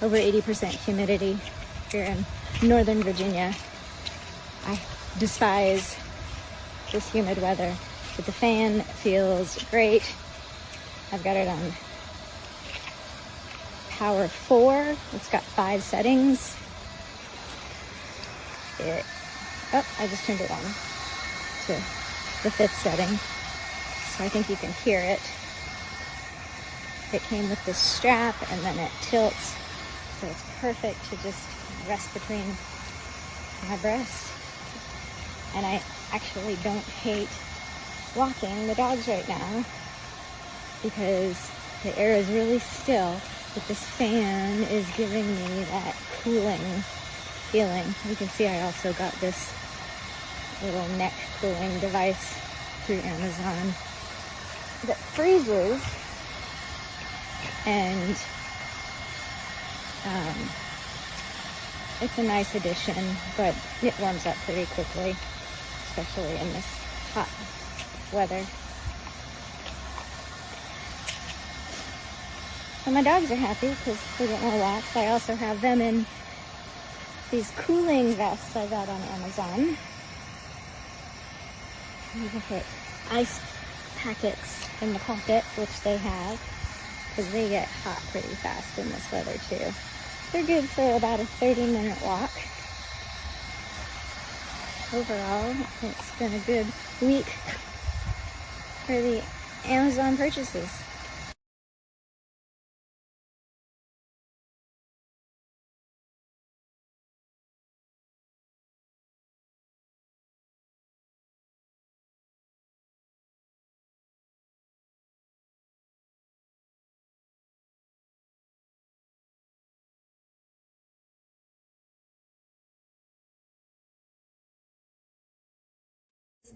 Over 80% humidity here in Northern Virginia. I despise this humid weather, but the fan feels great. I've got it on power 4. It's got 5 settings. I just turned it on to the 5th setting, so I think you can hear it. It came with this strap and then it tilts, so it's perfect to just rest between my breasts. And I actually don't hate walking the dogs right now because the air is really still, but this fan is giving me that cooling feeling. You can see I also got this little neck cooling device through Amazon that freezes, and it's a nice addition, but it warms up pretty quickly, especially in this hot weather. And my dogs are happy because they get more walks. I also have them in these cooling vests I got on Amazon. You can put ice packets in the pocket, which they have, because they get hot pretty fast in this weather too. They're good for about a 30-minute walk. Overall, it's been a good week for the Amazon purchases.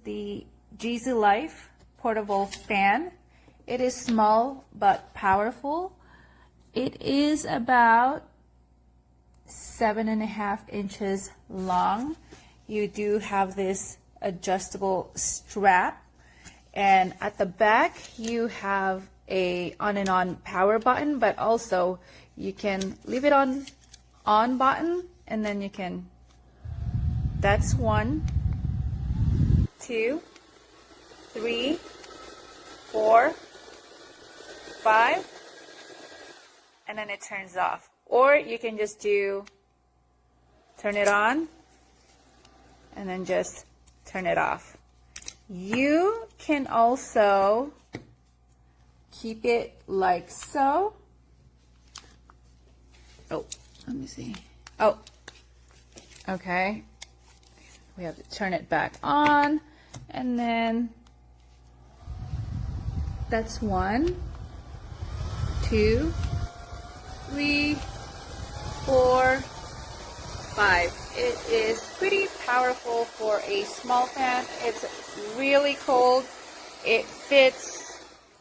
The Jizu Life portable fan. It is small but powerful. It is about 7.5 inches long. You do have this adjustable strap, and at the back you have a on and on power button, but also you can leave it on button, and then you can, that's 1, 2, 3, 4, 5, and then it turns off. Or you can just turn it on and then just turn it off. You can also keep it like so. Oh, let me see. Oh, okay. We have to turn it back on, and then that's 1, 2, 3, 4, 5. It is pretty powerful for a small fan. It's really cold. It fits.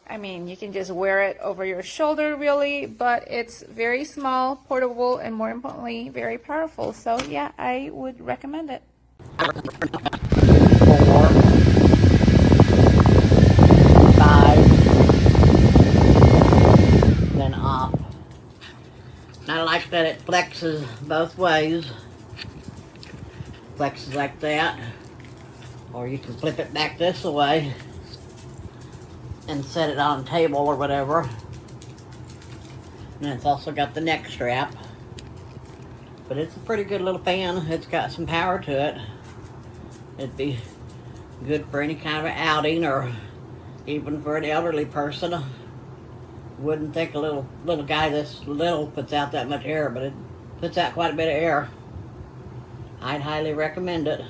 I mean, you can just wear it over your shoulder really, but it's very small, portable, and more importantly, very powerful. So yeah, I would recommend it. 4, 5, then off. I like that it flexes both ways. Flexes like that. Or you can flip it back this way and set it on a table or whatever. And it's also got the neck strap. But it's a pretty good little fan. It's got some power to it. It'd be good for any kind of outing, or even for an elderly person. Wouldn't think a little guy this little puts out that much air, but it puts out quite a bit of air. I'd highly recommend it.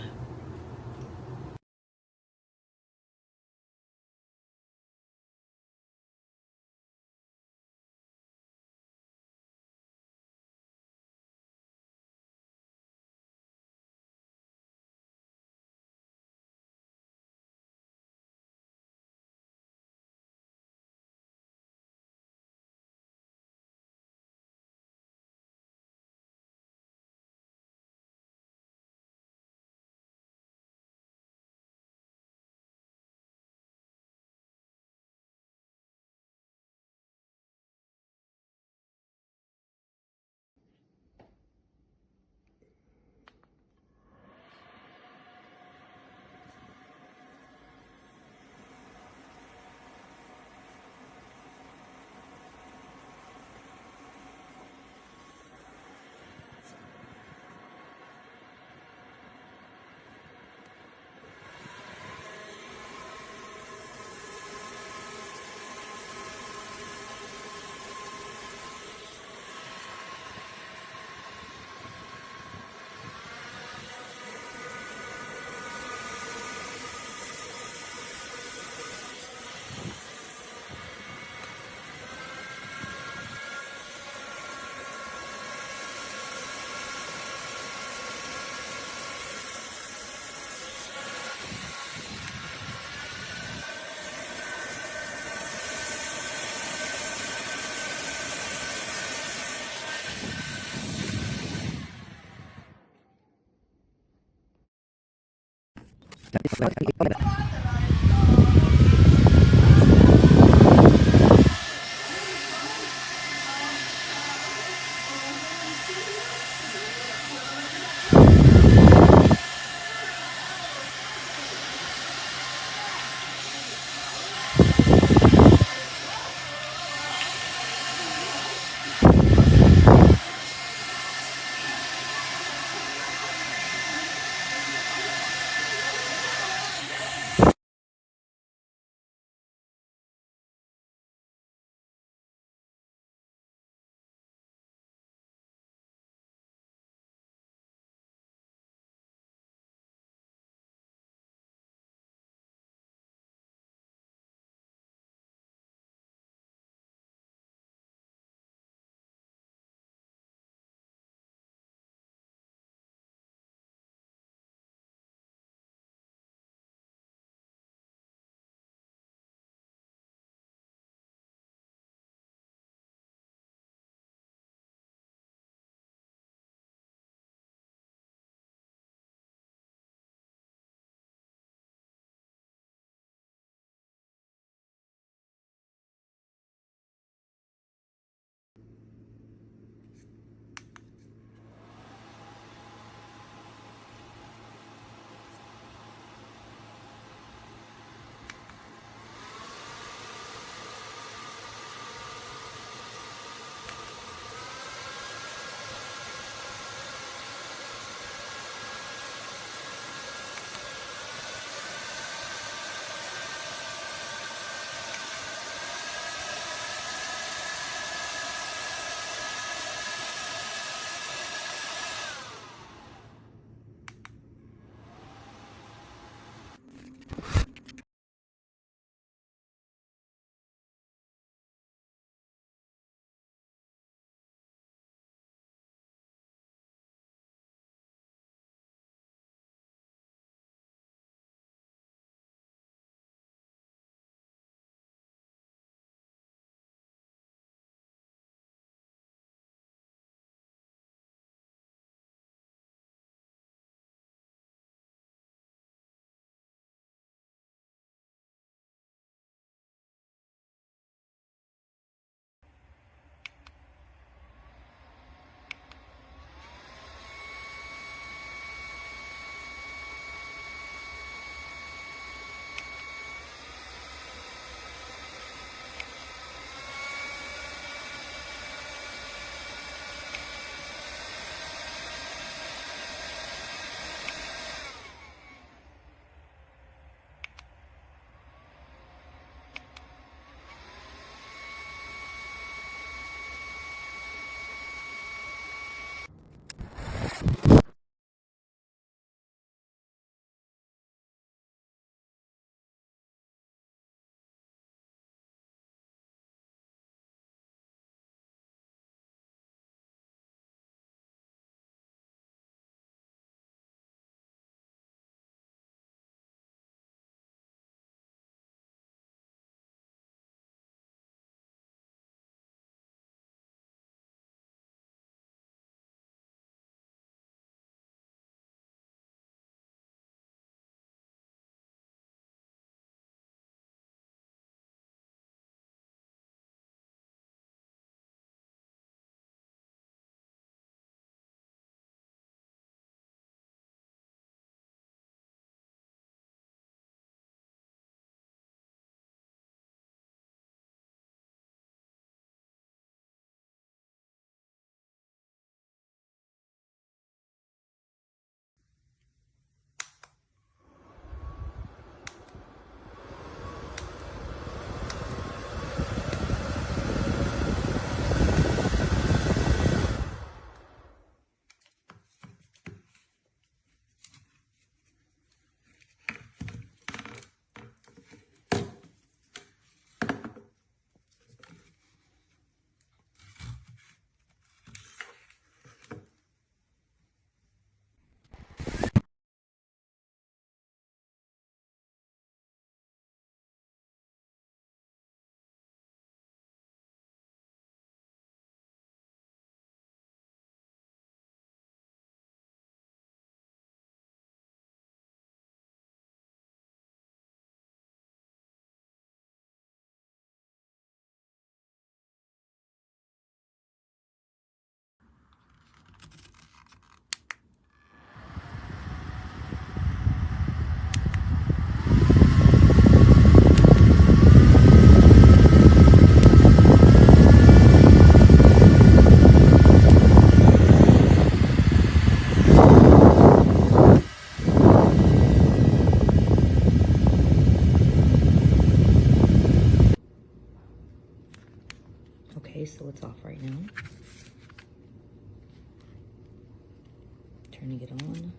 turning it on.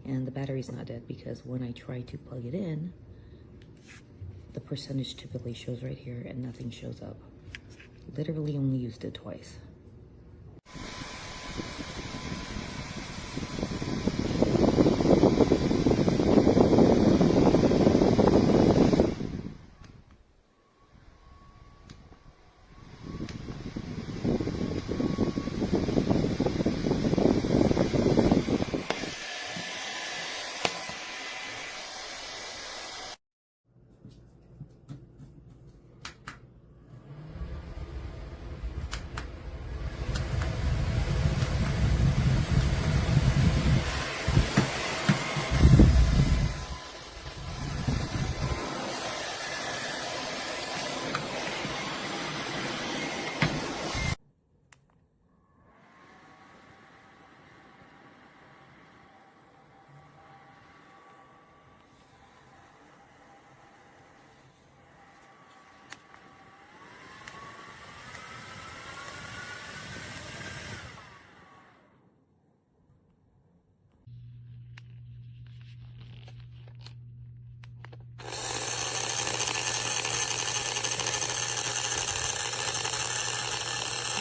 And the battery's not dead because when I try to plug it in, the percentage typically shows right here and nothing shows up. Literally only used it twice.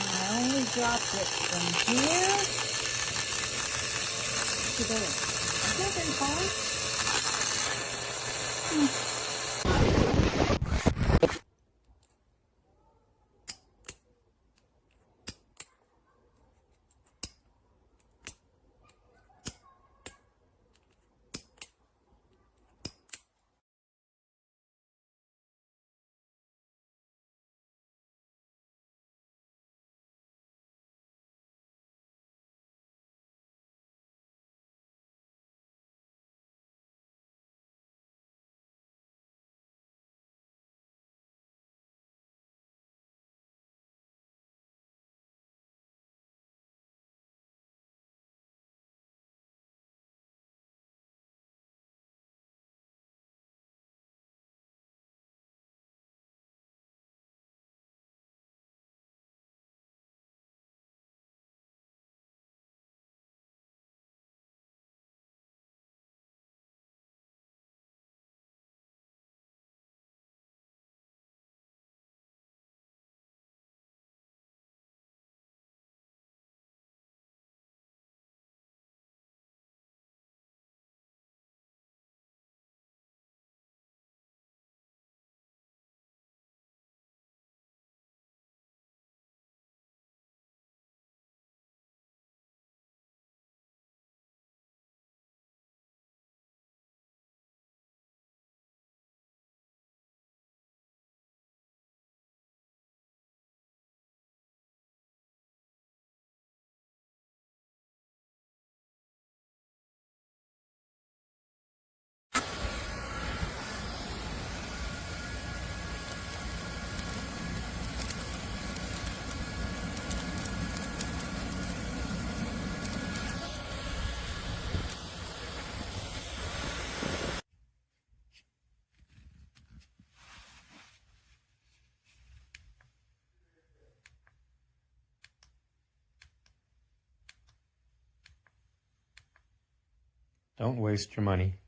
I only dropped it from here to there. Is that very far? Don't waste your money.